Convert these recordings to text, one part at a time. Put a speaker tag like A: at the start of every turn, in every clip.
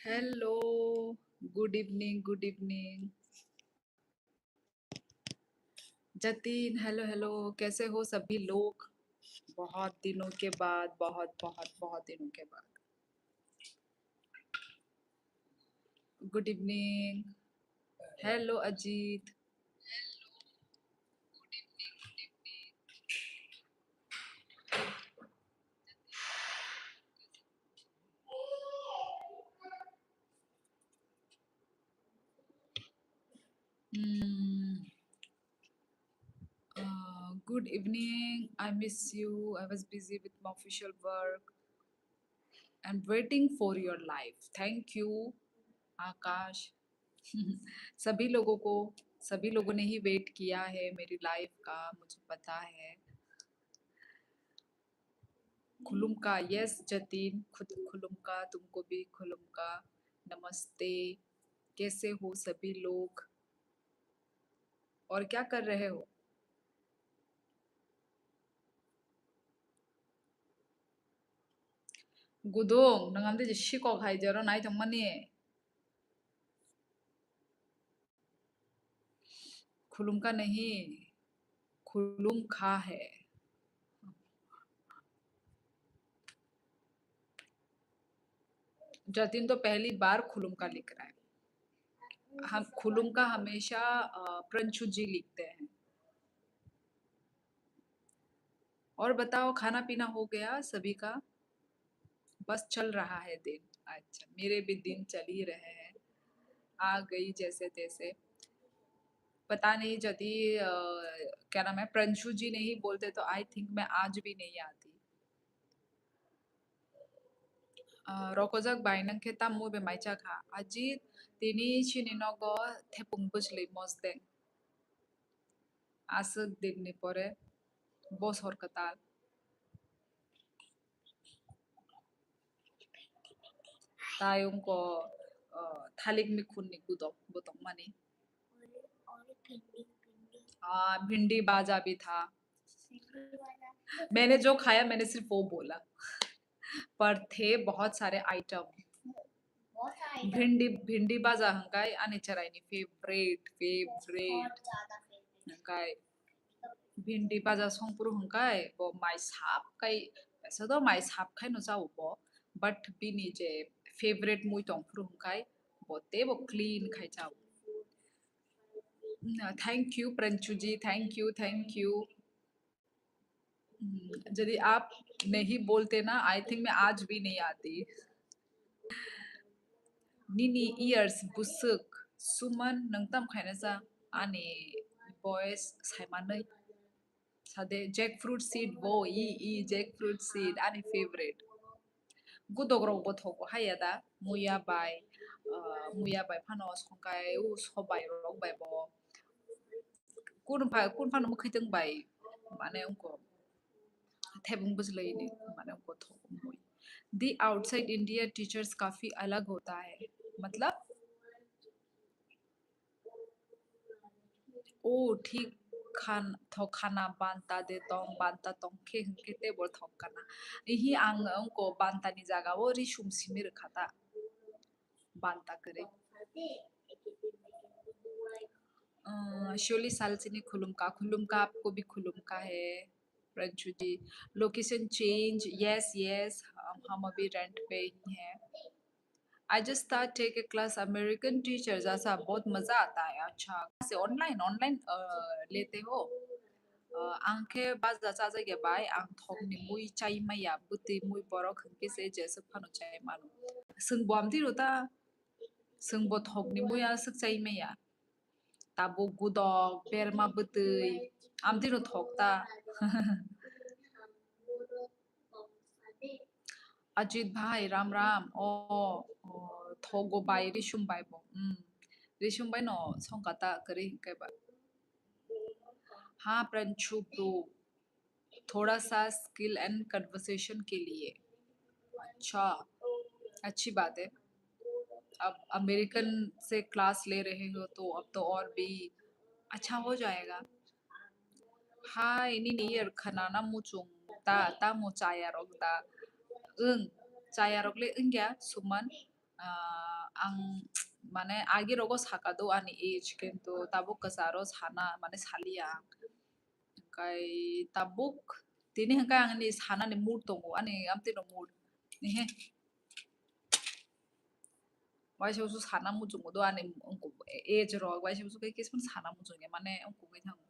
A: Hello, good evening, good evening. Jatin, hello hello, कैसे हो सभी लोग? बहुत दिनों के बाद, बहुत बहुत बहुत दिनों के बाद। Good evening. Hello Ajit. Good evening, I miss you. I was busy with my official work and waiting for your life. Thank you Aakash. सभी लोगों को, सभी लोगों ने ही वेट किया है मेरी लाइफ का, मुझे पता है। खुलुम का, यस जतीन, खुद खुलुम का, तुमको भी खुलुम का। नमस्ते, कैसे हो सभी लोग और क्या कर रहे हो? गुदोंग नंगामदे जे शिको खाई जरो नाई थमनी। खुलुम का नहीं, खुलुम खा है। जतीन तो पहली बार खुलुम का लिख रहा है। हम खुलुम का हमेशा प्रंशु जी लिखते हैं। और बताओ, खाना पीना हो गया सभी का? बस चल रहा है दिन। अच्छा, मेरे भी दिन चल ही रहे हैं, आ गई जैसे तैसे। पता नहीं यदि क्या नाम है, प्रंशु जी नहीं बोलते तो आई थिंक मैं आज भी नहीं आती। रोकोजक बाइनंग के तम मुबे माइचा खा अजीत तिनी चिनिनगो थेपुंगबुजली मस्ते आसक दिननि परे बस हरकताल तायुं को थालिक मिखुन निकुदो बोतों मनी। भिंडी बाजा भी था। मैंने जो खाया मैंने सिर्फ वो बोला, पर थे बहुत सारे आइटम। भिंडी भिंडी बाजा हंगाई आने चराइनी फेवरेट फेवरेट हंगाई भिंडी बाजा संपुरु हंगाई वो माई साप काई वैसे तो माई साप खाई नो जाओ वो बट बिनी जे फेवरेट मुई टोंपुरु हंगाई वो क्लीन खाई जाओ। Thank you Pranchu ji, thank you thank you. यदि आप नहीं बोलते ना आई थिंक मैं आज भी नहीं आती। Nini ears busuk suman nangtam khaina sa ani boys saimanai sade jackfruit seed bo e jackfruit seed ani favorite gudogro bo thogo hayada muya bai phano songkai u sobai rok bai bo kun phano mukhiteng bai mane unko thebung bujlaini mane unko thogo mui the outside India teachers काफी अलग होता है मतलब। ओ ठीक खाना बांता दे तों बांता तों खे खेते बोल थोक खाना यही आंग उनको बांता नि जागा वो रिशुम सिमिर खाता बांता करे। शोली साल से नहीं खुलुम का आपको भी खुलुम का है Ranju ji. Location change, yes yes, हम अभी रेंट पे ही हैं। I just start take a class American teacher जैसा बहुत मजा आता है। अच्छा से ऑनलाइन ऑनलाइन लेते हो? आंखे बाज जैसा जगह बाय आंख थोक नि मुई चाई मैया बुद्धि मुई बरो खंके से जैसे फनो चाय मानो संग बुआमती रोता संग बो थोक नि मुई आ सक चाई मैया ताबो गुदक बेरमा बुतई आमती रो थोकता। अजित भाई राम राम ओ थोगो बाई रिशुम बाई बो रिशुम बाई नो सोंकाता करे हिंके बा। हाँ प्रंशु ब्रो, थोड़ा सा स्किल एंड कन्वर्सेशन के लिए। अच्छा, अच्छी बात है। अब अमेरिकन से क्लास ले रहे हो तो अब तो और भी अच्छा हो जाएगा। हाँ ini nih kanana mucung ta ta mo caya rok ta 응 caya rok le 응 ya suman ang माने आगे रगो साकादो आनि age kintu tabuk kasaro sana माने salia kai tabuk tini hangkai ang ni sana ni mood tongo ani amti no mood ni he wai su sana mu jungo do ani ongko age ro wai su kai kis pun sana mu junge mane ongko kai thang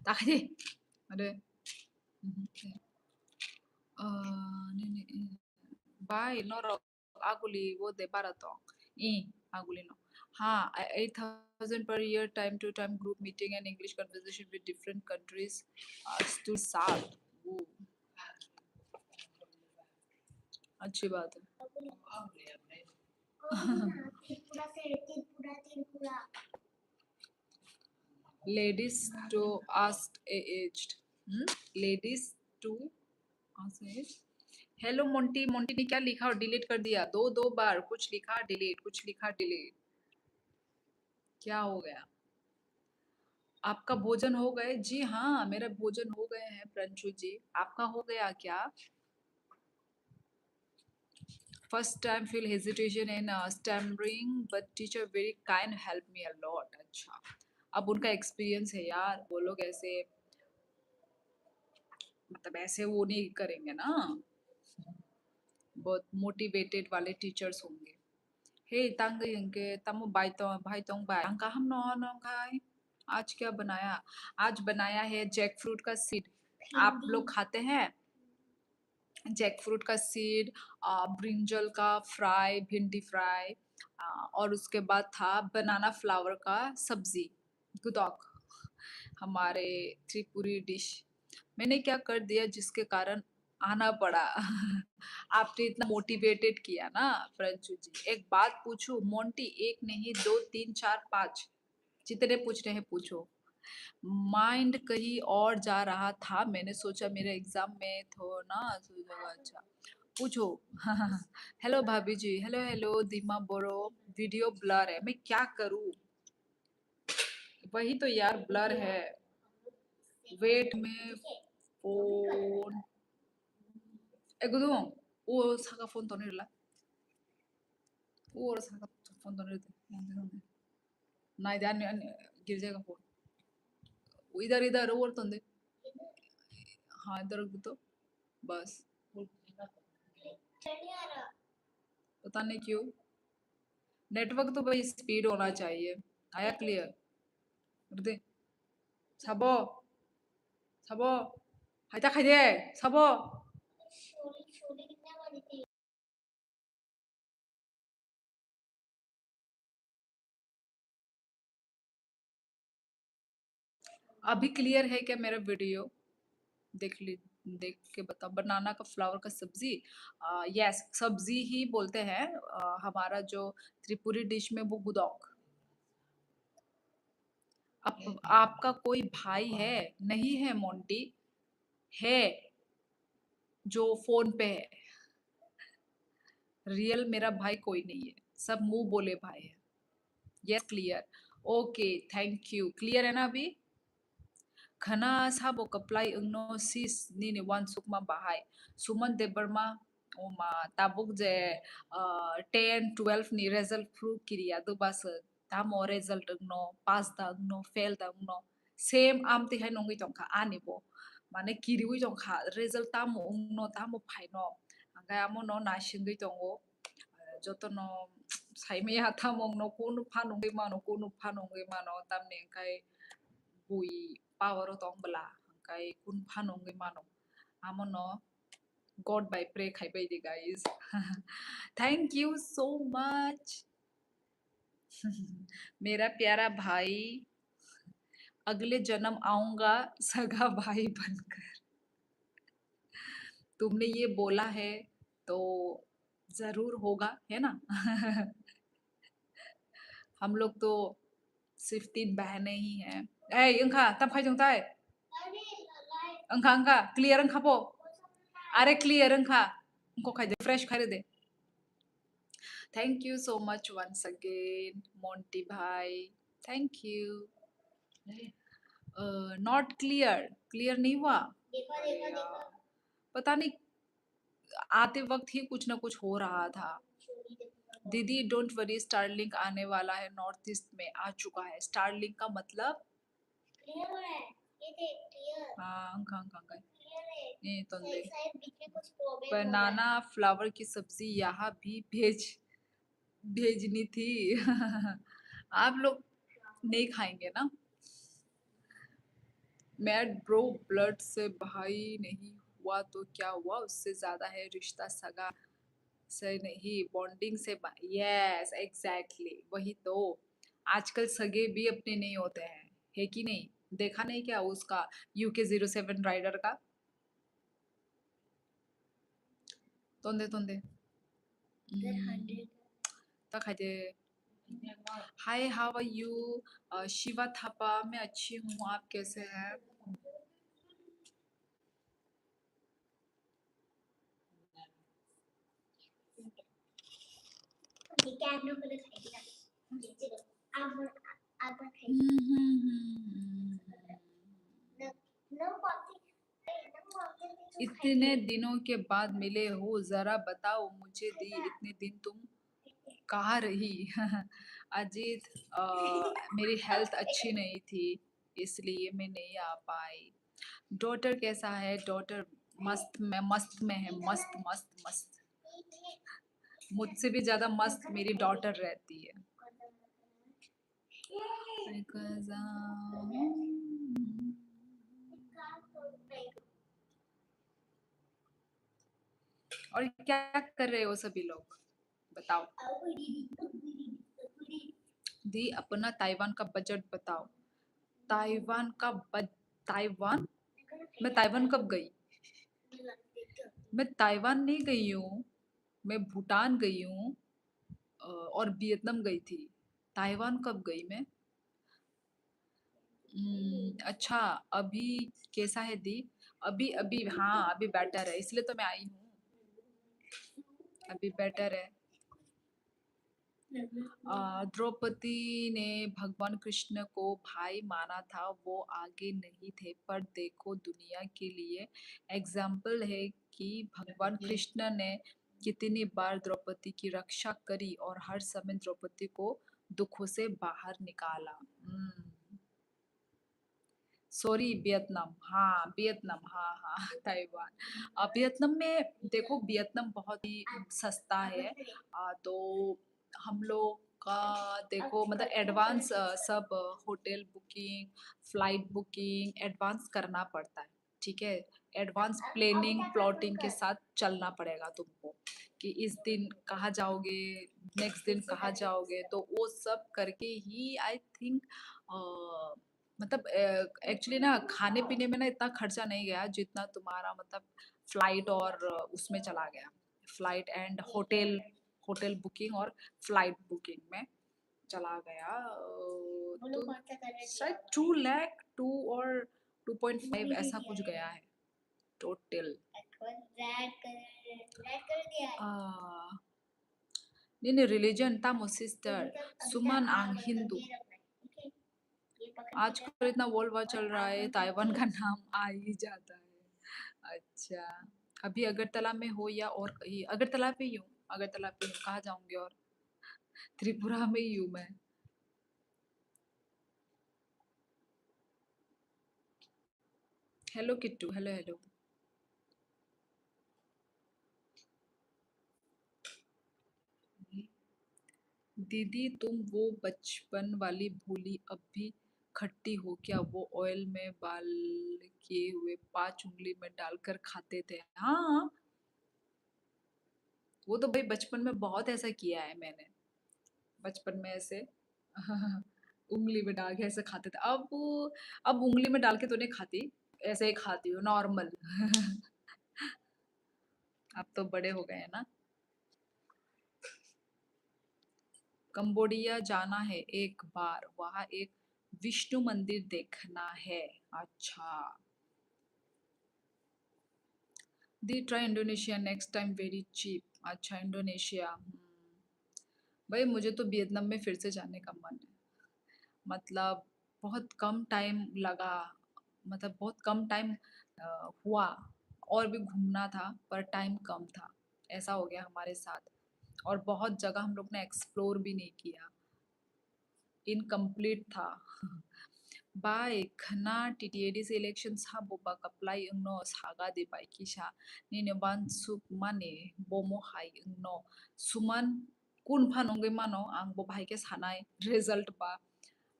A: takdi ade ni Bye, noro aguli wo de baratong. Aguli no. हाँ 8,000 per year time to time group meeting and English conversation with different countries to साल वो अच्छी बात है ladies to ask aged ladies to ask aged hello Monty Monty ने क्या लिखा और डिलीट कर दिया दो बार कुछ लिखा डिलीट कुछ लिखा डिलीट क्या हो गया आपका भोजन हो गए जी हाँ मेरा भोजन हो गए हैं प्रंशु जी आपका हो गया क्या first time feel hesitation and stammering but teacher very kind help me a lot अच्छा अब उनका एक्सपीरियंस है यार वो लोग ऐसे मतलब ऐसे वो नहीं करेंगे ना बहुत मोटिवेटेड वाले टीचर्स होंगे हे तंग यंगे तमु भाई तोंग बाय अंका हम नो खाए आज क्या बनाया आज बनाया है जैक फ्रूट का सीड आप लोग खाते हैं जैक फ्रूट का सीड ब्रिंजल का फ्राई भिंडी फ्राई और उसके बाद था बनाना फ्लावर का सब्जी गुदौक हमारे त्रिपुरी डिश मैंने क्या कर दिया जिसके कारण आना पड़ा आपने इतना मोटिवेटेड किया ना प्रंशु जी एक बात पूछूं मोंटी एक नहीं दो तीन चार पांच जितने पूछ रहे हैं पूछो माइंड कहीं और जा रहा था मैंने सोचा मेरे एग्जाम में तो ना सोचा अच्छा पूछो हेलो भाभी जी हेलो हेलो दीमा बोरो वीडियो ब्लर है मैं क्या करूं वही तो यार ब्लर है वेट में फोन एगुदू वो साका फोन तो नहीं ला वो साका फोन तो नहीं ना इधर गिर जाएगा फोन इधर इधर और तो हाँ इधर रख दो तो बस पता नहीं क्यों नेटवर्क तो भाई स्पीड होना चाहिए आया क्लियर दे 사버 사버 하자 가이데 사버 अभी क्लियर है क्या मेरा वीडियो देख के बताओ बनाना का फ्लावर का सब्जी यस सब्जी ही बोलते हैं हमारा जो त्रिपुरी डिश में वो गुदौक आपका कोई भाई है नहीं है मोंटी है जो फोन पे है रियल मेरा भाई कोई नहीं है सब मुंह बोले भाई है yes clear okay thank you clear है ना अभी khana sabo kaplai ungno sis nini wan sukma bahai suman debarma oma tabuk je 10 12 ni result proof kiriya do bas tamo result ungno pass da ungno fail da ungno same amti hai nongi tongkha anibo mane kiriwi tongkha result tamo ungno tamo phaino angai amo no na shingui tongo jotono saimaya thamong no kunu phanongi mano kunu phanongi mano tamne kai bui power tong bala kai kun phanong ge mano amono god by pray khai by the guys thank you so much मेरा प्यारा भाई अगले जन्म आऊंगा सगा भाई बनकर तुमने ये बोला है तो जरूर होगा है ना हम लोग तो सिर्फ 3 बहनें ही हैं ए इंखा तब खाई जंगता है अंखा अंखा क्लियर अंखा पो अरे क्लियर अंखा उनको खाई दे फ्रेश खाई दे thank you so much once again Monty भाई thank you not clear, clear नहीं हुआ। अरे यार, पता नहीं आते वक्त ही कुछ ना कुछ हो रहा था। दीदी डोंट वरी, स्टारलिंक आने वाला है, नॉर्थ ईस्ट में आ चुका है। स्टारलिंक का मतलब हाँ अंका अंका अंका ये तो बनाना फ्लावर की सब्जी यहाँ भी भेजनी थी। आप लोग नहीं खाएंगे ना। मैड ब्रो, ब्लड से भाई नहीं हुआ तो क्या हुआ, उससे ज्यादा है रिश्ता, सगा से नहीं, बॉन्डिंग से। यस एग्जैक्टली, वही तो। आजकल सगे भी अपने नहीं होते हैं, है कि नहीं? देखा नहीं क्या उसका UK07 राइडर का? तोंदे तोंदे तक है। Hi how are you? Shiva Thapa, मैं अच्छी हूँ, आप कैसे हैं? इतने दिनों के बाद मिले हो, जरा बताओ मुझे दी, इतने दिन तुम कहाँ रही? अजीत, मेरी हेल्थ अच्छी नहीं थी, इसलिए मैं नहीं आ पाई। डॉटर कैसा है? डॉटर मस्त में है, मस्त मस्त मस्त। मुझसे भी ज्यादा मस्त मेरी डॉटर रहती है। Because, और क्या कर रहे हो सभी लोग, बताओ। दी अपना ताइवान का बजट बताओ। ताइवान का ताइवान, मैं ताइवान कब गई? मैं ताइवान नहीं गई हूँ, मैं भूटान गई हूँ, और वियतनाम गई थी। ताइवान कब गई मैं? अच्छा। अभी कैसा है दी? अभी अभी हाँ, अभी बेटर है, इसलिए तो मैं आई हूँ। अभी बेटर है। द्रौपदी ने भगवान कृष्ण को भाई माना था, वो आगे नहीं थे, पर देखो दुनिया के लिए एग्जाम्पल है कि भगवान कृष्ण ने कितनी बार द्रौपदी की रक्षा करी और हर समय द्रौपदी को दुखों से बाहर निकाला। सॉरी, वियतनाम, हाँ वियतनाम, हाँ हाँ। ताइवान, वियतनाम में देखो, वियतनाम बहुत ही सस्ता है। तो हम लोग का देखो मतलब एडवांस सब hotel booking, flight booking advance करना पड़ता है, ठीक है। एडवांस प्लानिंग प्लॉटिंग के साथ चलना पड़ेगा तुमको, कि इस दिन कहाँ जाओगे, नेक्स्ट दिन कहाँ जाओगे, तो वो सब करके ही आई थिंक। मतलब एक्चुअली ना खाने पीने में ना इतना खर्चा नहीं गया जितना तुम्हारा मतलब फ्लाइट और उसमें चला गया। Flight and hotel, hotel booking और फ्लाइट बुकिंग में चला गया। तो शायद 2 लाख, 2 और 2.5 ऐसा कुछ गया है टोटल। नहीं नहीं, रिलीजन था सिस्टर, सुमन आंग हिंदू। आजकल इतना वर्ल्ड वार चल रहा है, ताइवान का नाम आ ही जाता है। अच्छा, अभी अगरतला में हो या और कहीं? अगरतला पे ही हूँ, अगरतला पे हूँ, कहाँ जाऊंगी और? त्रिपुरा में ही हूँ मैं। Hello Kittu, hello hello. दीदी तुम वो बचपन वाली भूली अब भी खट्टी हो क्या? वो ऑयल में बाल किए हुए 5 उंगली में डालकर खाते थे, हाँ। वो तो भाई बचपन में बहुत ऐसा किया है मैंने, बचपन में ऐसे। उंगली में डाल के ऐसे खाते थे। अब उंगली में डाल के तो नहीं खाती, ऐसे ही खाती हूँ नॉर्मल। अब तो बड़े हो गए हैं ना। कंबोडिया जाना है एक बार, वहाँ एक विष्णु मंदिर देखना है। अच्छा। दी try Indonesia next time very cheap. अच्छा इंडोनेशिया, भाई मुझे तो वियतनाम में फिर से जाने का मन है। मतलब बहुत कम टाइम लगा, मतलब बहुत कम टाइम हुआ, और भी घूमना था पर टाइम कम था। ऐसा हो गया हमारे साथ, और बहुत जगह हम लोग ने एक्सप्लोर भी नहीं किया, इनकम्प्लीट था। बाय खना टीटीएडी इलेक्शन सा बोबा कप्लाई उनो सागा दे बाय किसा नीने बान सुक माने बोमो हाई उनो सुमन कुन फानोंगे मानो आं बो भाई के सानाय रिजल्ट बा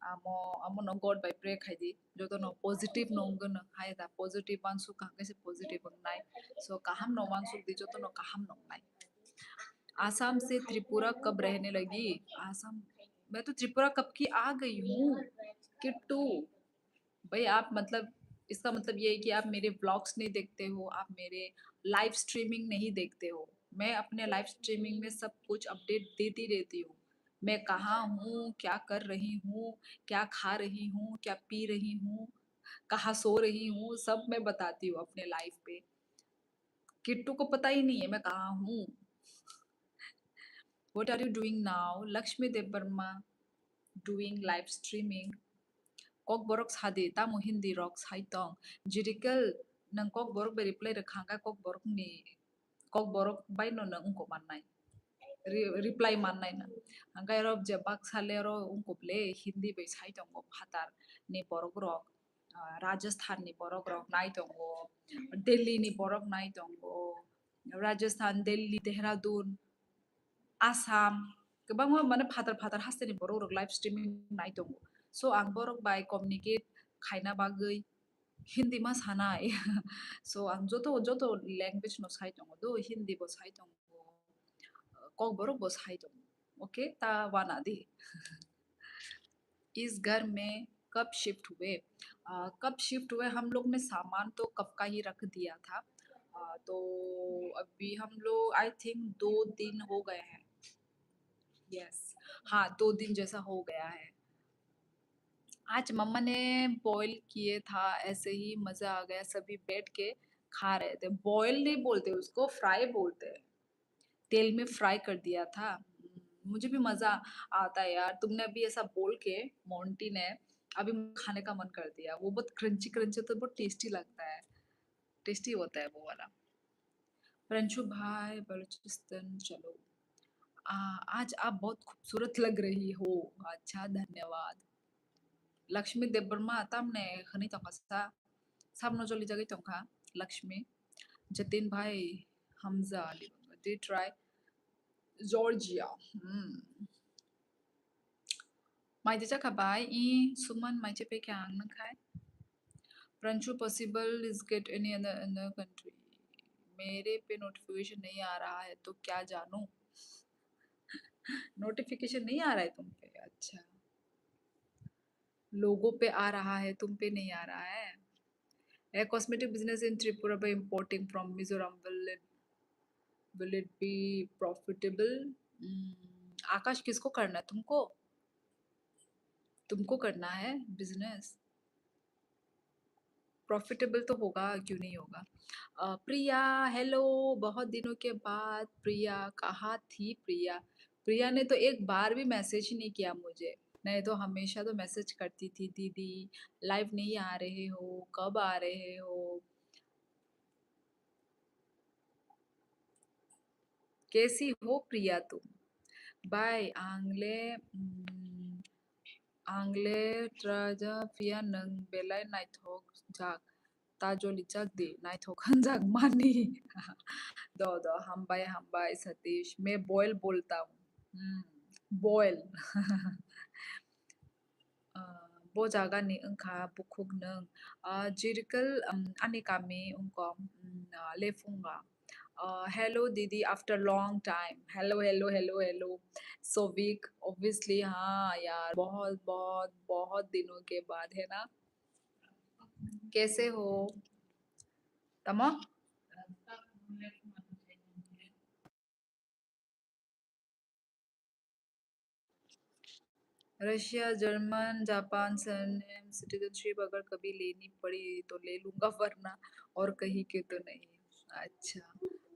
A: आमो आमो नो गॉड बाय प्रे खाइदी जो तो नो पॉजिटिव नोंगन हाय दा पॉजिटिव बान सुक कांगे से पॉजिटिव नाय सो काहम नो बान सुक दी जो तो नो काहम नो नाय। आसाम से त्रिपुरा कब रहने लगी? आसाम, मैं तो त्रिपुरा कब की आ गई हूँ किट्टू। भाई आप मतलब, इसका मतलब ये है कि आप मेरे व्लॉग्स नहीं देखते हो, आप मेरे लाइव स्ट्रीमिंग नहीं देखते हो। मैं अपने लाइव स्ट्रीमिंग में सब कुछ अपडेट देती रहती हूँ। मैं कहाँ हूँ, क्या कर रही हूँ, क्या खा रही हूँ, क्या पी रही हूँ, कहाँ सो रही हूँ, सब मैं बताती हूँ अपने लाइव पे। किट्टू को पता ही नहीं है मैं कहाँ हूँ। What are you doing now? Lakshmi Devarma doing live streaming. Kok borok sadi tamu Hindi rock saitong. Jirikel nang kok borok be reply rekhanga kok borok ni kok borok bay no na ungko manai. Reply manai na. Angkai rob jabak salero ungko ble Hindi be saitong ko phatar ni borok rock. Rajasthan ni borok rock naitong ko. Delhi ni borok naitong ko. Rajasthan, Delhi, Dehradun, Assam गोबां माने father father हास्टेलनि बर' रग live streaming नाय दङ स' आं बर' bye communicate खायना बागै हिन्दी मा सानाय स' आं जत लैंग्वेज नो साइ दङ दो हिन्दी बो साइ दङ कक बर' बो साइ दङ ओके ता वाना दे इस घर में कब शिफ्ट हुए? कब शिफ्ट हुए, हम लोग ने सामान तो कब का ही रख दिया था। तो अभी हम लोग आई थिंक 2 दिन हो गए हैं। यस, हाँ 2 दिन जैसा हो गया है। आज मम्मा ने बॉईल किए था, ऐसे ही मजा आ गया, सभी बैठ के खा रहे थे। बॉईल नहीं बोलते उसको, फ्राई बोलते हैं। तेल में फ्राई कर दिया था। मुझे भी मजा आता है यार, तुमने अभी ऐसा बोल के मोंटी ने अभी खाने का मन कर दिया। वो बहुत क्रंची क्रंची तो बहुत टेस्टी लगता है, टेस्टी होता है वो वाला। प्रिंशु भाई बलूचिस्तान चलो। आज आप बहुत खूबसूरत लग रही हो। अच्छा धन्यवाद। लक्ष्मी देवर्मा तामने खनी तंखा सामनो जली जगह तंखा लक्ष्मी जतिन भाई हमजा दे ट्राई जॉर्जिया माइदे जाखाबाय ई सुमन माइचे पे क्या आंग नखाय Prinshu possible is get any other country. मेरे पे नोटिफिकेशन नहीं आ रहा है तो क्या जानूं। नोटिफिकेशन नहीं आ रहा है तुम पे? अच्छा, लोगों पे आ रहा है, तुम पे नहीं आ रहा है। A cosmetic business in Tripura by importing from Mizoram, will it be profitable? आकाश किसको करना है? तुमको, तुमको करना है बिजनेस। प्रॉफिटेबल तो होगा, क्यों नहीं होगा। प्रिया हेलो, बहुत दिनों के बाद। प्रिया कहाँ थी प्रिया? प्रिया ने तो एक बार भी मैसेज ही नहीं किया मुझे, नहीं तो हमेशा तो मैसेज करती थी, दीदी लाइव नहीं आ रहे हो, कब आ रहे हो, कैसी हो प्रिया तुम। बाय आंग्ले आंग्ले ट्राजा फिया नंग बेलाय नाइथक जाक ताजोली जाक दे नाइथक जाक मानी दो दो हम बाय सतीश, मैं बॉयल बोलता हूँ। बॉयल bo jaga ni engkha bukuk neng jirikal ane kami ungkom lefunga. Hello दीदी after long time. Hello hello hello hello. So weak obviously, हाँ यार बहुत बहुत बहुत दिनों के बाद है ना। कैसे हो तमो? Russia, German, Japan surname citizenship अगर कभी लेनी पड़ी तो ले लूंगा, वरना और कहीं के तो नहीं। अच्छा,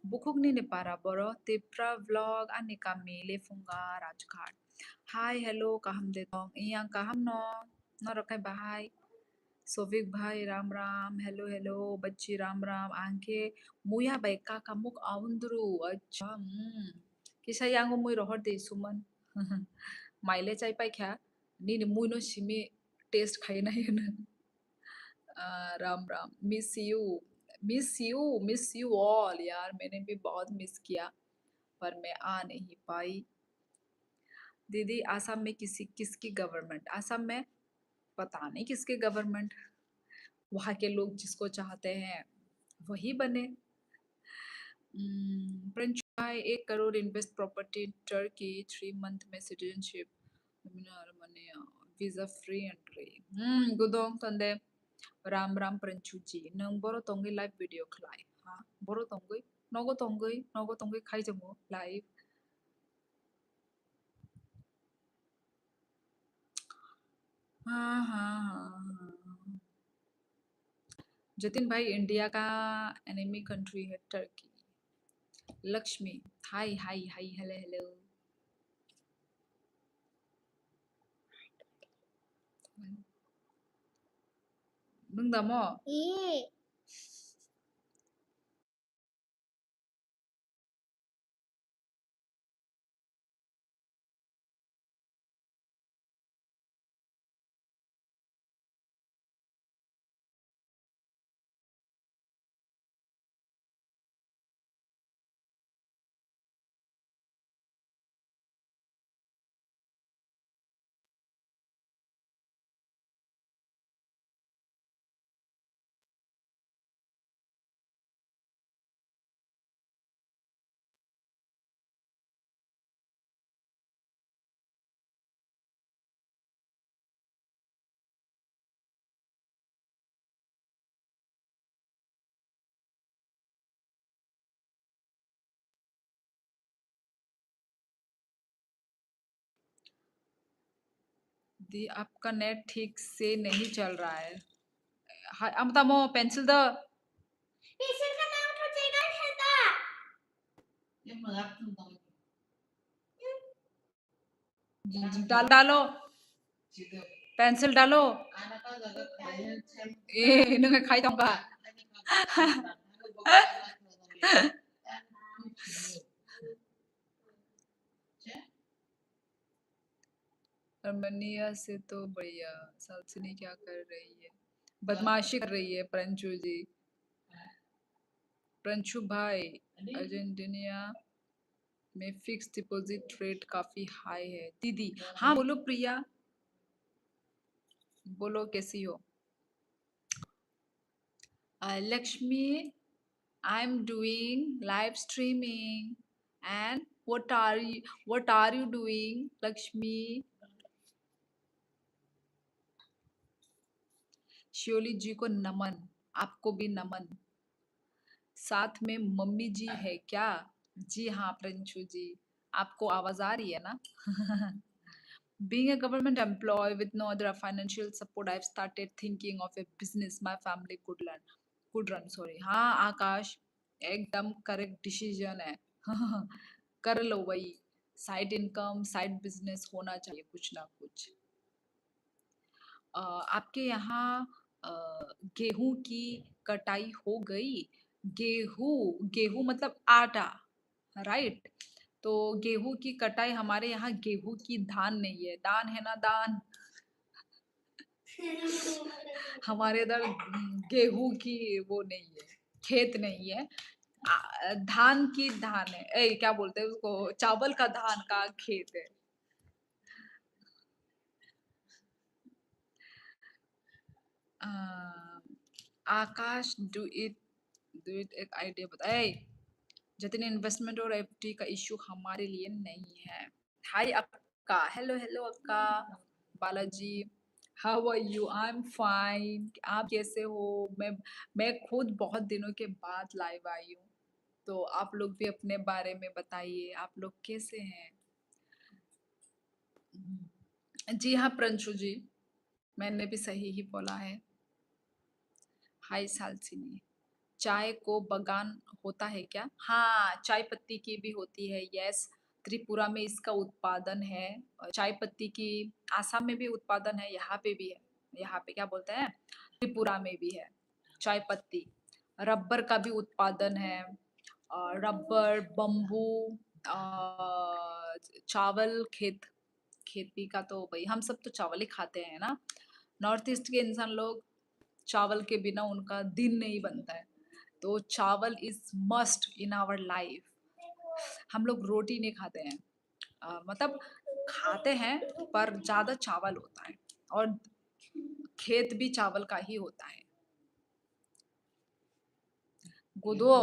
A: बुकुक नहीं ने पारा बरो तिप्रा व्लॉग आने का मेले फुंगा राजघाट। हाय हेलो कहम देतों इयां कहम नो नरकाय भाई सोफिक भाई राम राम हेलो हेलो बच्ची राम राम आंखे मुया बाय कामुक आउंद्रु अच्छा किसा यांगो मुई रोहर दे सुमन माइले चाय पाई क्या नी मुई नो सिमी टेस्ट खाई ना ये Ram Ram miss you all यार मैंने भी बहुत मिस किया पर मैं आ नहीं पाई दीदी आसाम में किसकी गवर्नमेंट आसाम में पता नहीं किसके गवर्नमेंट वहाँ के लोग जिसको चाहते हैं वही बने फ्रेंच भाई 1 crore invest property in Turkey 3 month में सिटीजनशिप वीजा फ्री एंट्री गुदोंग तंदे राम राम प्रंचुजी नंग बोरो तोंगे लाइव वीडियो खलाई हाँ बोरो तोंगे नगो तोंगे खाई जमो लाइव हाँ हाँ हाँ हाँ जतिन भाई इंडिया का एनिमी कंट्री है टर्की लक्ष्मी हाय हाय हाय हेलो हेलो 능담어
B: 이
A: दी आपका नेट ठीक से नहीं चल रहा है हाय अमता मो पेंसिल द
B: पेशेंटका नाम ठोचेगा खेता
A: डाल डालो पेंसिल डालो ए इन्हें खाई दूंगा अर्मेनिया से तो बढ़िया सालसिनी क्या कर रही है बदमाशी कर रही है प्रंचू जी प्रंचू भाई अर्जेंटीना में फिक्स डिपॉजिट रेट काफी हाई है दीदी हाँ बोलो प्रिया बोलो कैसी हो Lakshmi, I'm doing live streaming. And what are you doing, Lakshmi? शियोली जी को नमन आपको भी नमन साथ में मम्मी जी है क्या जी हाँ प्रंशु जी आपको आवाज आ रही है ना Being a government employee with no other financial support, I've started thinking of a business my family could run. Sorry. हाँ आकाश एकदम करेक्ट डिसीजन है कर लो वही साइड इनकम साइड बिजनेस होना चाहिए कुछ ना कुछ आपके यहाँ गेहूं की कटाई हो गई गेहूं गेहूं मतलब आटा राइट तो गेहूं की कटाई हमारे यहाँ गेहूं की धान नहीं है दान है ना दान हमारे इधर गेहूं की वो नहीं है खेत नहीं है धान की धान है क्या बोलते हैं उसको चावल का धान का खेत है आकाश डू इट एक आइडिया बताए जतिन इन्वेस्टमेंट और एफडी का इश्यू हमारे लिए नहीं है हाय अक्का हेलो हेलो अक्का Balaji how are you I am fine आप कैसे हो मैं खुद बहुत दिनों के बाद लाइव आई हूँ तो आप लोग भी अपने बारे में बताइए आप लोग कैसे हैं जी हाँ प्रंशु जी मैंने भी सही ही बोला है हाय सालसिनी चाय को बगान होता है क्या हाँ चाय पत्ती की भी होती है यस त्रिपुरा में इसका उत्पादन है चाय पत्ती की आसाम में भी उत्पादन है यहाँ पे भी है यहाँ पे क्या बोलते हैं, त्रिपुरा में भी है चाय पत्ती। रबर का भी उत्पादन है, रबर, बम्बू, चावल, खेती का तो भाई हम सब तो चावल ही खाते हैं ना। नॉर्थ ईस्ट के इंसान लोग चावल के बिना उनका दिन नहीं बनता है। तो chawal is must in our life. हम लोग रोटी नहीं खाते हैं, मतलब खाते हैं पर ज्यादा चावल होता है, और खेत भी चावल का ही होता है। गुदो,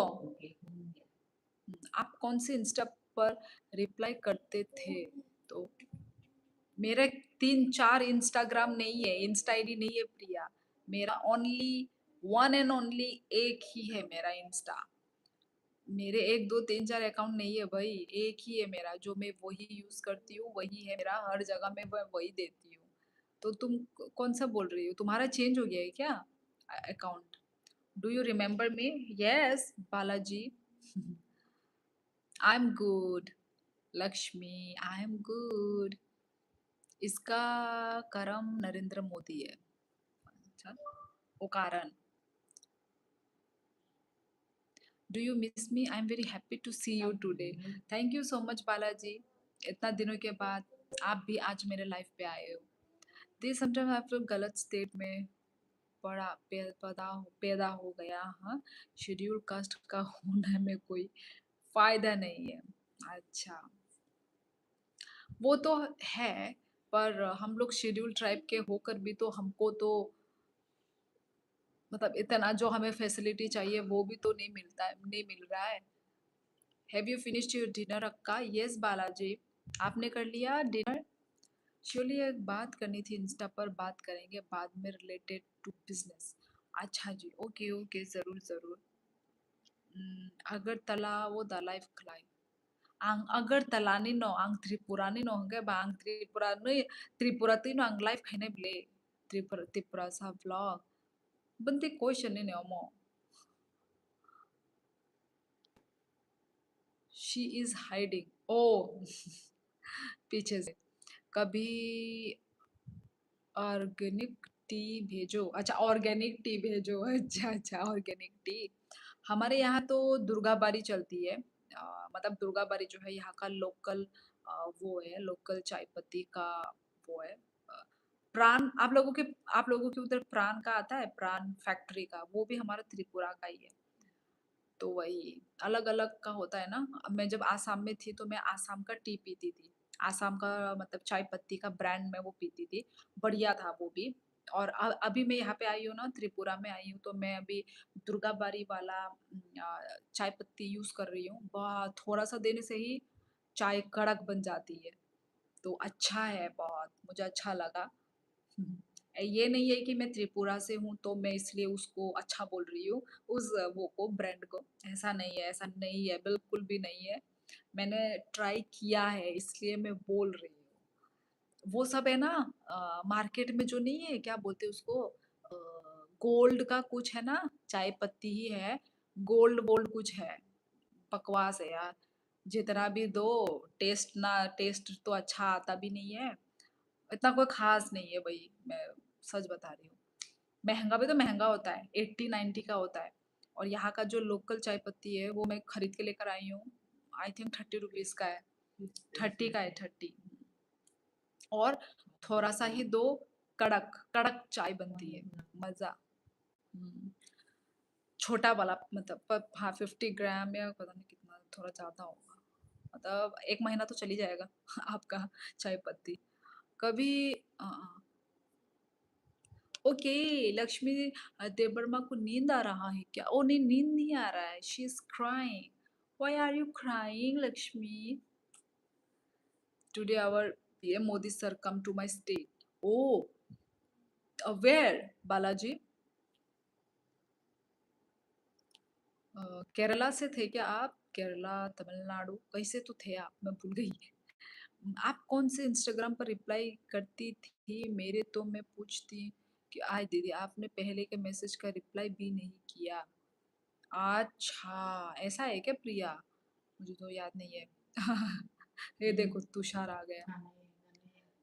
A: आप कौन से इंस्टा पर रिप्लाई करते थे? तो मेरे 3-4 इंस्टाग्राम नहीं है, इंस्टा आईडी नहीं है प्रिया। मेरा ओनली वन एंड ओनली एक ही है मेरा इंस्टा। मेरे 1 2 3 4 अकाउंट नहीं है भाई, एक ही है मेरा, जो मैं वही यूज करती हूँ, वही है मेरा, हर जगह में मैं वही देती हूँ। तो तुम कौन सा बोल रही हो? तुम्हारा चेंज हो गया है क्या account? Do you remember me? Yes Balaji. I am good Lakshmi, I am good. इसका करम नरेंद्र मोदी है। अच्छा, वो कारण। Do you miss me? I am very happy to see you today. Thank you so much Balaji, इतना दिनों के बाद आप भी आज मेरे लाइफ पे आए हो। दिस समटाइम आप लोग गलत स्टेट में पैदा हो गया। हाँ, शेड्यूल कास्ट का होने में कोई फायदा नहीं है। अच्छा, वो तो है, पर हम लोग शेड्यूल ट्राइब के होकर भी तो हमको तो मतलब इतना जो हमें फैसिलिटी चाहिए वो भी तो नहीं मिलता है, नहीं मिल रहा है। Have you finished your dinner अक्का? यस बालाजी, आपने कर लिया डिनर? चलिए, एक बात करनी थी, इंस्टा पर बात करेंगे बाद में रिलेटेड टू बिजनेस। अच्छा जी, ओके ओके, ज़रूर ज़रूर। अगरतला वो the life climb ang Agartala no ang Tripurani no hanggang ba ang Tripurani Tripurati no ang life kaya bile Tripura sa vlog बनते क्वेश्चन नहीं mo शी इज हाइडिंग ओ पीछे से कभी organic T भेजो। अच्छा, ऑर्गेनिक टी भेजो। अच्छा अच्छा, ऑर्गेनिक टी। हमारे यहाँ तो दुर्गा बारी चलती है। मतलब दुर्गा बारी जो है यहाँ का लोकल, वो है लोकल चाय पत्ती का, वो है प्राण। आप लोगों के उधर प्राण का आता है, प्राण फैक्ट्री का, वो भी हमारा त्रिपुरा का ही है। तो वही अलग अलग का होता है ना। अब मैं जब आसाम में थी तो मैं आसाम का टी पीती थी। आसाम का मतलब चाय पत्ती का ब्रांड में वो पीती थी, बढ़िया था वो भी। और अभी मैं यहाँ पे आई हूँ ना, त्रिपुरा में आई हूँ, तो मैं अभी दुर्गाबारी वाला चाय पत्ती यूज कर रही हूँ। बहुत थोड़ा सा देने से ही चाय कड़क बन जाती है। तो अच्छा है, बहुत मुझे अच्छा लगा। ये नहीं है कि मैं त्रिपुरा से हूँ तो मैं इसलिए उसको अच्छा बोल रही हूँ, उस वो को ब्रांड को। ऐसा नहीं है, ऐसा नहीं है, बिल्कुल भी नहीं है। मैंने ट्राई किया है इसलिए मैं बोल रही हूँ। वो सब है ना, मार्केट में जो नहीं है, क्या बोलते हैं उसको, गोल्ड का कुछ है ना, चाय पत्ती ही है, गोल्ड वोल्ड कुछ है। बकवास है यार, जितना भी दो, टेस्ट तो अच्छा आता भी नहीं है। इतना कोई खास नहीं है भाई, मैं सच बता रही हूँ। महंगा भी तो महंगा होता है, 80-90 का होता है। और यहाँ का जो लोकल चाय पत्ती है वो मैं खरीद के लेकर आई हूँ, आई थिंक 30 रुपीज का है। 30 का है, 30। और थोड़ा सा ही दो, कड़क कड़क चाय बनती है, मजा। हम्म, छोटा वाला मतलब हाँ, 50 ग्राम या पता नहीं कितना, थोड़ा ज्यादा होगा। मतलब 1 महीना तो चली जाएगा आपका चाय पत्ती। कभी ओके लक्ष्मी, देवर्मा को नींद आ रहा है क्या? ओ नहीं, नींद नहीं आ रहा है, she is crying. Why are you crying Lakshmi? Today our PM Modi sir come to my state. Oh, where Balaji? Kerala से थे क्या आप? केरला, तमिलनाडु, कैसे तो थे आप, मैं भूल गई। आप कौन से इंस्टाग्राम पर रिप्लाई करती थी मेरे? तो मैं पूछती कि आय दीदी, आपने पहले के मैसेज का रिप्लाई भी नहीं किया। अच्छा, ऐसा है क्या प्रिया? मुझे तो याद नहीं है। ये देखो तुषार आ गया।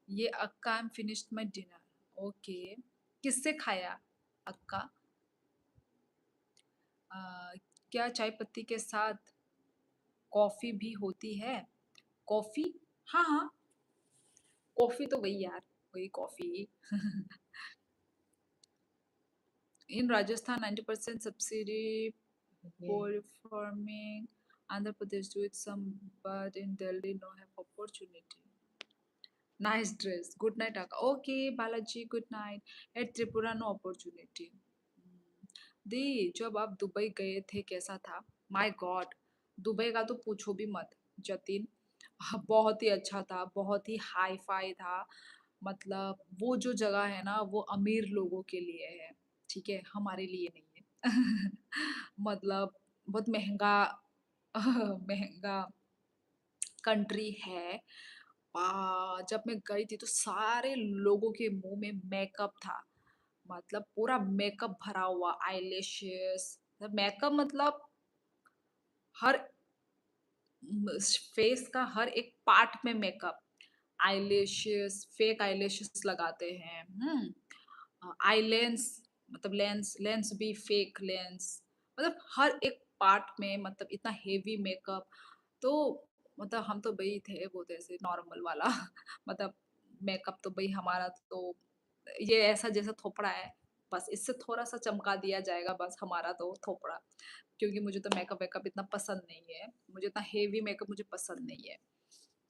A: ये अक्का, I am finished my dinner. Okay, किससे खाया अक्का? अ, क्या चाय पत्ती के साथ कॉफी भी होती है? कॉफी? हाँ, हाँ, कॉफी तो वही यार, वही coffee. In Rajasthan, 90% subsidy for farming. Andhra Pradesh do it some, but in Delhi no have opportunity. Nice dress. Good night, Akka. Okay, Balaji, good night. At Tripura, no opportunity. दी, जब आप Dubai गए थे कैसा था? My God, Dubai का तो पूछो भी मत जतिन। हाँ, बहुत ही अच्छा था, बहुत ही हाई फाई था। मतलब वो जो जगह है ना वो अमीर लोगों के लिए है, ठीक है, हमारे लिए नहीं है। मतलब बहुत महंगा महंगा कंट्री है। जब मैं गई थी तो सारे लोगों के मुंह में मेकअप था, मतलब पूरा मेकअप भरा हुआ, आईलैशेस, मेकअप मतलब हर फेस का हर एक पार्ट में मेकअप, आईलैशेस, फेक आईलैशेस लगाते हैं, आई लेंस, मतलब लेंस लेंस भी फेक लेंस, मतलब हर एक पार्ट में मतलब इतना हेवी मेकअप। तो मतलब हम तो भाई थे वो जैसे नॉर्मल वाला मतलब मेकअप तो भाई हमारा तो ये ऐसा जैसा थोपड़ा है, बस इससे थोड़ा सा चमका दिया जाएगा, बस हमारा तो थोपड़ा। क्योंकि मुझे तो मेकअप वेकअप इतना पसंद नहीं है, मुझे इतना हेवी मेकअप मुझे पसंद नहीं है।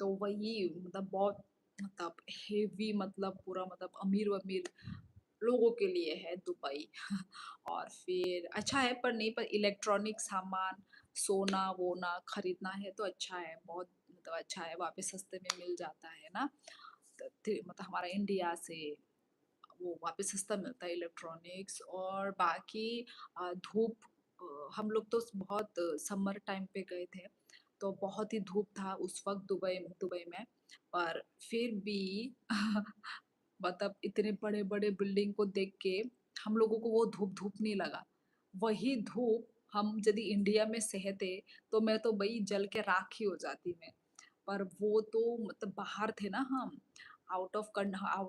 A: तो वही मतलब बहुत मतलब हेवी, मतलब पूरा मतलब अमीर अमीर लोगों के लिए है दुबई। और फिर अच्छा है, पर नहीं, पर इलेक्ट्रॉनिक सामान, सोना वोना खरीदना है तो अच्छा है, बहुत मतलब अच्छा है, वहाँ पे सस्ते में मिल जाता है ना। मतलब हमारा इंडिया से वो वहाँ पे सस्ता मिलता है इलेक्ट्रॉनिक्स। और बाकी धूप, हम लोग तो बहुत समर टाइम पे गए थे, तो बहुत ही धूप था उस वक्त दुबई दुबई में। पर फिर भी मतलब इतने बड़े बड़े बिल्डिंग को देख के हम लोगों को वो धूप धूप नहीं लगा। वही धूप हम यदि इंडिया में सहते तो मैं तो भाई जल के राख ही हो जाती मैं। पर वो तो मतलब बाहर थे ना हम, आउट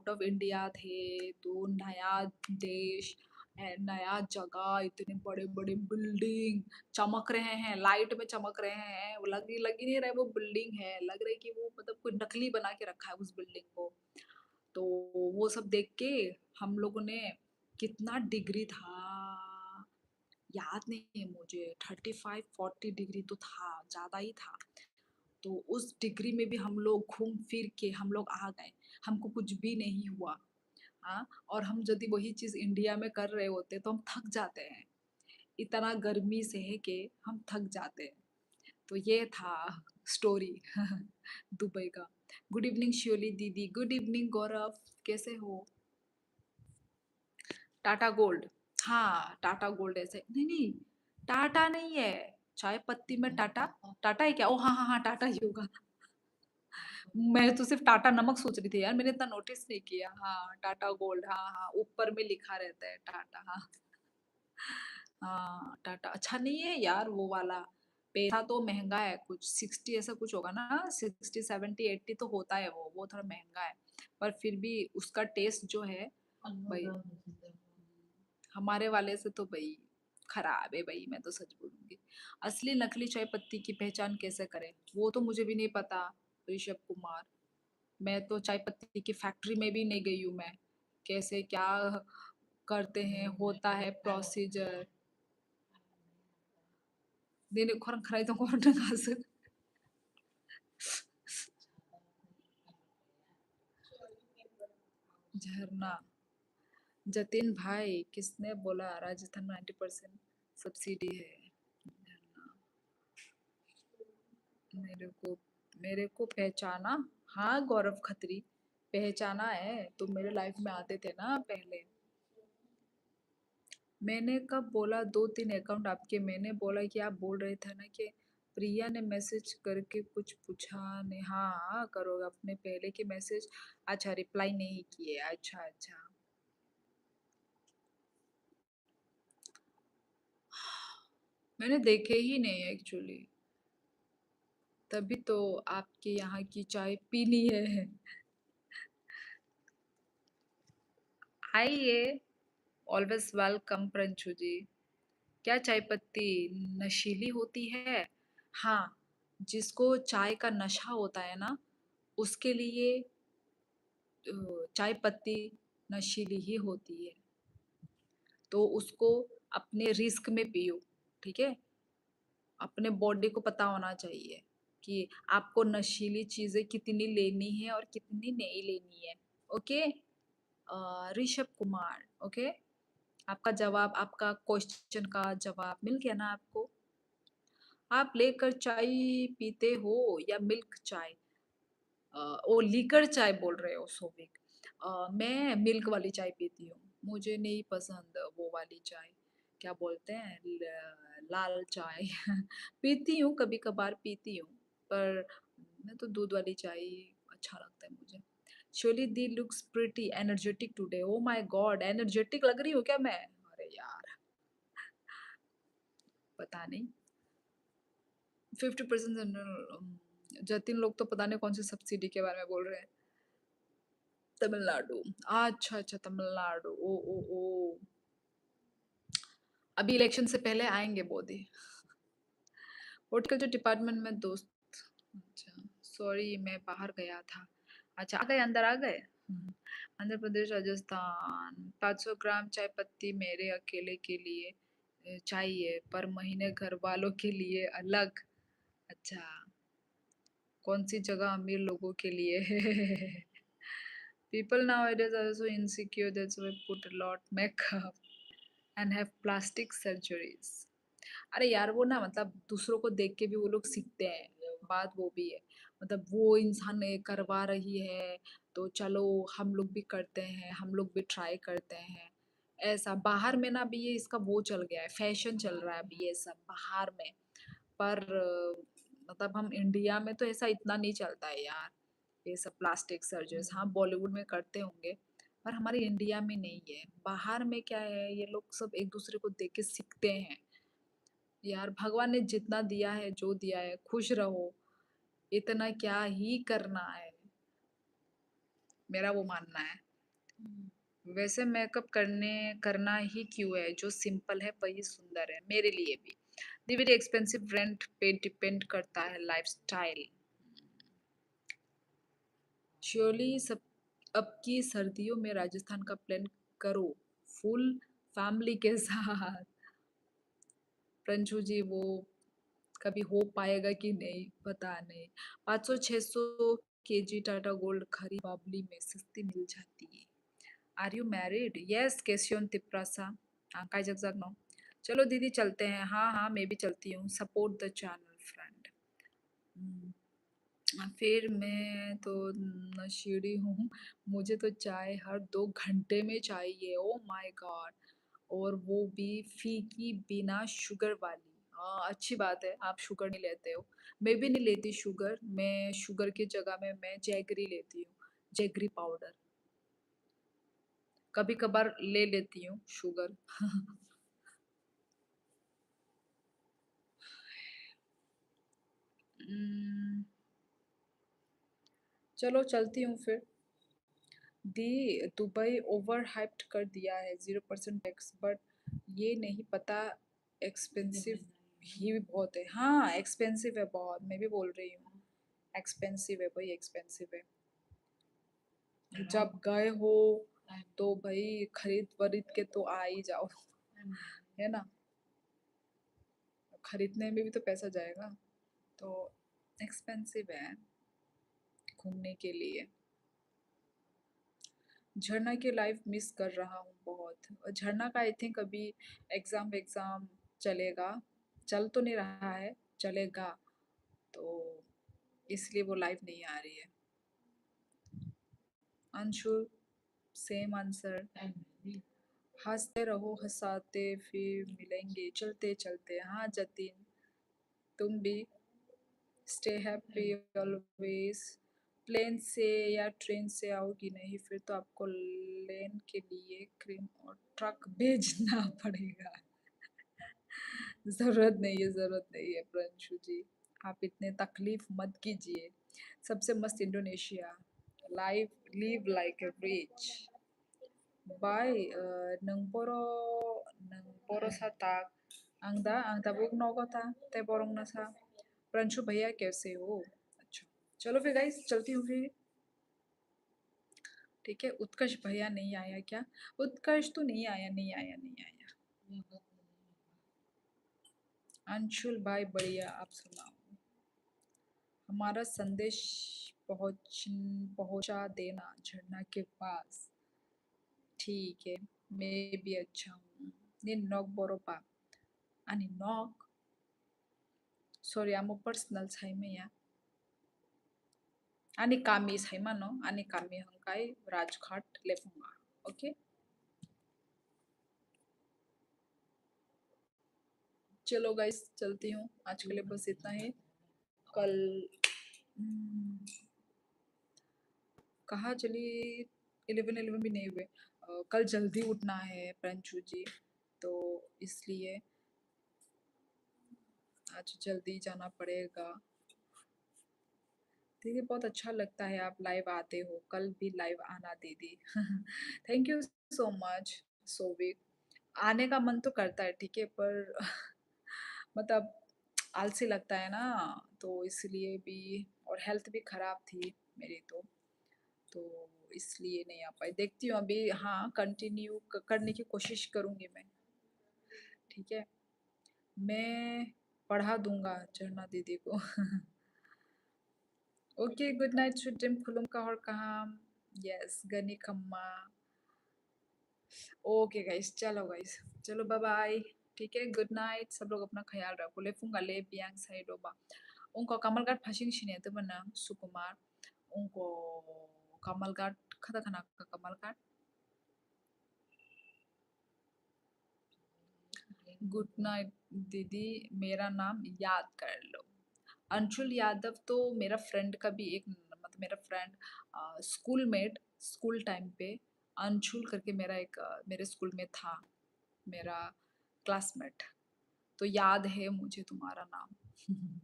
A: ऑफ इंडिया थे, तो नया देश है, नया जगह, इतने बड़े बड़े बिल्डिंग चमक रहे हैं, लाइट में चमक रहे हैं, वो लग ही नहीं रहा है वो बिल्डिंग है, लग रहा है कि वो मतलब कोई नकली बना के रखा है उस बिल्डिंग को। तो वो सब देख के हम लोगों ने, कितना डिग्री था याद नहीं है मुझे, 35-40 डिग्री तो था, ज्यादा ही था। तो उस डिग्री में भी हम लोग घूम फिर के हम लोग आ गए, हमको कुछ भी नहीं हुआ। हाँ, और हम यदि वही चीज इंडिया में कर रहे होते तो हम थक जाते हैं, इतना गर्मी सह के हम थक जाते हैं। तो ये था स्टोरी दुबई का। गुड इवनिंग श्योली दीदी, गुड इवनिंग गौरव, कैसे हो? टाटा गोल्ड, हाँ टाटा गोल्ड ऐसे नहीं नहीं, टाटा नहीं है, चाय पत्ती में टाटा, टाटा है क्या? ओ हाँ हाँ हाँ, टाटा ही होगा। मैं तो सिर्फ टाटा नमक सोच रही थी यार, मैंने इतना नोटिस नहीं किया। हाँ टाटा गोल्ड, हाँ हाँ, ऊपर में लिखा रहता है टाटा, हाँ। हाँ टाटा अच्छा नहीं है यार वो वाला, पैसा तो महंगा है, कुछ 60 ऐसा कुछ होगा ना, 60 70 80 तो होता है वो थोड़ा महंगा है। पर फिर भी उसका टेस्ट जो है भाई, हमारे वाले से तो भाई खराब है भाई, मैं तो सच बोलूंगी। असली नकली चाय पत्ती की पहचान कैसे करें, वो तो मुझे भी नहीं पता ऋषभ कुमार। मैं तो चाय पत्ती की फैक्ट्री में भी नहीं गई हूँ मैं, कैसे क्या करते हैं, होता है प्रोसीजर। देने खरं खराई तो कौन खास। झरना, जतिन भाई किसने बोला राजस्थान में 90% सब्सिडी है? झरना, मेरे को मेरे को पहचाना? हाँ गौरव खत्री, पहचाना है, तुम मेरे लाइफ में आते थे ना पहले। मैंने कब बोला 2-3 अकाउंट आपके? मैंने बोला कि आप बोल रहे थे ना कि प्रिया ने मैसेज करके कुछ पूछा नहीं, हाँ हाँ करोगे अपने पहले के मैसेज। अच्छा रिप्लाई नहीं किए, अच्छा अच्छा। मैंने देखे ही नहीं एक्चुअली, तभी तो आपके यहाँ की चाय पीनी है। आइए, ऑलवेज वेलकम प्रंशु जी। क्या चाय पत्ती नशीली होती है? हाँ, जिसको चाय का नशा होता है ना, उसके लिए चाय पत्ती नशीली ही होती है। तो उसको अपने रिस्क में पियो, ठीक है? अपने बॉडी को पता होना चाहिए कि आपको नशीली चीजें कितनी लेनी है और कितनी नहीं लेनी है। ओके? ऋषभ कुमार, ओके? आपका जवाब, आपका क्वेश्चन का जवाब मिल गया ना आपको? आप लेकर चाय पीते हो या मिल्क चाय? ओ लीकर चाय बोल रहे हो सोभिक। मैं मिल्क वाली चाय पीती हूँ। मुझे नहीं पसंद वो वाली चाय। क्या बोलते हैं लाल चाय। पीती हूँ, कभी कभार पीती हूँ, पर मैं तो दूध वाली चाय ही अच्छा लगता है मुझे। शोली दी looks pretty energetic today. Oh my god, energetic लग रही हूँ क्या मैं? अरे यार, पता नहीं। 50% जनरल जतिन लोग तो पता नहीं कौन सी सब्सिडी के बारे में बोल रहे हैं। तमिलनाडु। अच्छा अच्छा, तमिलनाडु। ओ ओ ओ, अभी इलेक्शन से पहले आएंगे मोदी। हॉर्टिकल्चर डिपार्टमेंट में दोस्त। अच्छा, सॉरी मैं बाहर गया था। अच्छा, आ गए, अंदर आ गए। आंध्र प्रदेश, राजस्थान। 500 ग्राम चाय पत्ती मेरे अकेले के लिए चाहिए, पर महीने घर वालों के लिए अलग। अच्छा, कौन सी जगह अमीर लोगों के लिए है? People nowadays are so insecure, that's why put a lot makeup and have plastic surgeries. अरे यार, वो ना मतलब दूसरों को देख के भी वो लोग सीखते हैं, बात वो भी है। मतलब वो इंसान ने करवा रही है, तो चलो हम लोग भी करते हैं, हम लोग भी ट्राई करते हैं। ऐसा बाहर में ना अभी ये इसका वो चल गया है, फैशन चल रहा है अभी ये सब बाहर में। पर मतलब हम इंडिया में तो ऐसा इतना नहीं चलता है यार, ये सब प्लास्टिक सर्जरीज। हाँ, बॉलीवुड में करते होंगे, पर हमारे इंडिया में नहीं है। बाहर में क्या है, ये लोग सब एक दूसरे को देख के सीखते हैं। यार, भगवान ने जितना दिया है, जो दिया है, खुश रहो, इतना क्या ही करना है, मेरा वो मानना है। वैसे मेकअप करना ही क्यों है, जो सिंपल है वही सुंदर है, मेरे लिए भी। वेरी एक्सपेंसिव, रेंट पे डिपेंड करता है लाइफस्टाइल। श्योरली सब। अब की सर्दियों में राजस्थान का प्लान करो, फुल फैमिली के साथ। प्रंशु जी, वो कभी हो पाएगा कि नहीं पता नहीं। 500-600 केजी टाटा गोल्ड खरी बाबली में सस्ती मिल जाती है। Are you married? यस, केसियन तिप्रासा। काय जग जग नो। चलो दीदी चलते हैं। हाँ हाँ, मैं भी चलती हूँ। Support the channel friend. फिर मैं तो नशेड़ी हूँ। मुझे तो चाय हर 2 घंटे में चाहिए। ओ माय गॉड, और वो भी फीकी, बिना शुगर वाली। हाँ, अच्छी बात है, आप शुगर नहीं लेते हो। मैं भी नहीं लेती शुगर। मैं शुगर की जगह में मैं जैगरी लेती हूँ, जैगरी पाउडर। कभी कभार ले लेती हूँ शुगर। हम्म, चलो चलती हूँ फिर। दी दुबई ओवर हाइप्ड कर दिया है, 0% टैक्स, बट ये नहीं पता एक्सपेंसिव ही बहुत है। हाँ, एक्सपेंसिव है बहुत, मैं भी बोल रही हूँ। एक्सपेंसिव है भाई, एक्सपेंसिव है। जब गए हो तो भाई खरीद वरीद के तो आ ही जाओ, है ना? खरीदने में भी तो पैसा जाएगा, तो एक्सपेंसिव है घूमने के लिए। झरना की लाइफ मिस कर रहा हूँ बहुत। और झरना का आई थिंक अभी एग्ज़ाम एग्ज़ाम चलेगा, चल तो नहीं रहा है, चलेगा, तो इसलिए वो लाइव नहीं आ रही है। Anshu, same answer. हंसते रहो, हंसाते फिर मिलेंगे चलते चलते। हाँ जतिन, तुम भी स्टे हैप्पी ऑलवेज। प्लेन से या ट्रेन से आओगी नहीं, फिर तो आपको लेन के लिए क्रीम और ट्रक भेजना पड़ेगा। जरूरत नहीं है, जरूरत नहीं है प्रिंशु जी, आप इतने तकलीफ मत कीजिए। सबसे मस्त Indonesia. Life live like a rich. Bye. Nang poro sa tak. Ang tabuk नौको था ते बोरोंग ना था प्रंशु भैया कैसे हो अच्छा चलो फिर गाइस चलती हूँ फिर ठीक है उत्कर्ष भैया नहीं आया क्या उत्कर्ष तो नहीं आया नहीं आया नहीं आया अंशुल भाई बढ़िया आप सुनाओ हमारा संदेश पहुंच पहुंचा देना झरना के पास ठीक है मैं भी अच्छा हूँ नी knock बोरोपा 아니 knock sorry amo personal 사이메야 아니 कामी 사이마노 아니 कामी हंकाई राजघाट लेफूंगा ओके चलो गाइस चलती हूँ आज के लिए बस इतना ही कल कहाँ चली 11 भी नहीं हुए कल जल्दी उठना है प्रंशु जी तो इसलिए आज जल्दी जाना पड़ेगा दीदी बहुत अच्छा लगता है आप लाइव आते हो कल भी लाइव आना दीदी thank you so much Sovik आने का मन तो करता है ठीक है पर मतलब आलसी लगता है ना तो इसलिए भी और हेल्थ भी खराब थी मेरी तो इसलिए नहीं आ पाई देखती हूँ अभी हाँ कंटिन्यू करने की कोशिश करूँगी मैं ठीक है मैं पढ़ा दूंगा झरना दीदी को okay good night sweet dream खुलुम का और कहा यस गनी खम्मा ओके गाइस चलो गाइस चलो बाय बाय ठीक है गुड नाइट सब लोग अपना ख्याल रखो ले फुंगा ले बियांग साइडोबा उनको कमलघाट फाशिंग शिने तो बना सुकुमार उनको कमलघाट खता खना का कमलघाट गुड नाइट दीदी मेरा नाम याद कर लो अंशुल यादव तो मेरा फ्रेंड का भी एक मतलब मेरा friend school mate school time पे अंशुल करके मेरा एक मेरे स्कूल में था मेरा क्लासमेट तो याद है मुझे तुम्हारा नाम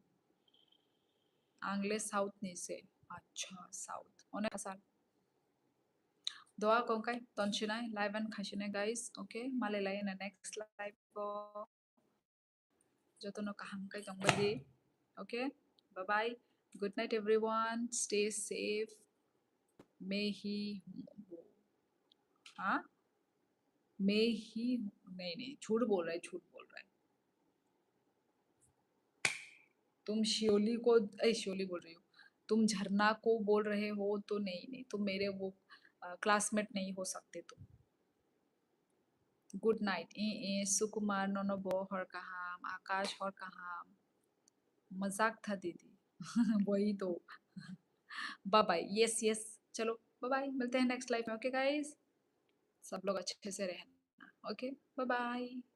A: आंग्ले साउथ नहीं से अच्छा south one asal doa kong kai ton shinai live and khashine guys okay malay na next live ko jotono kaham kai tong bali okay bye bye good night everyone stay safe may he हाँ मैं ही नहीं नहीं झूठ बोल रहा है झूठ बोल रहा है तुम शियोली को शियोली बोल रही हो तुम झरना को बोल रहे हो तो नहीं नहीं तुम मेरे वो क्लासमेट नहीं हो सकते तुम गुड नाइट ए ए सुकुमार नोनोबो हर कहाम आकाश हर कहाम मजाक था दीदी वही तो बाय बाय यस यस चलो बाय बाय मिलते हैं नेक्स्ट लाइफ में ओके गाइस सब लोग अच्छे से रहना ओके बाय बाय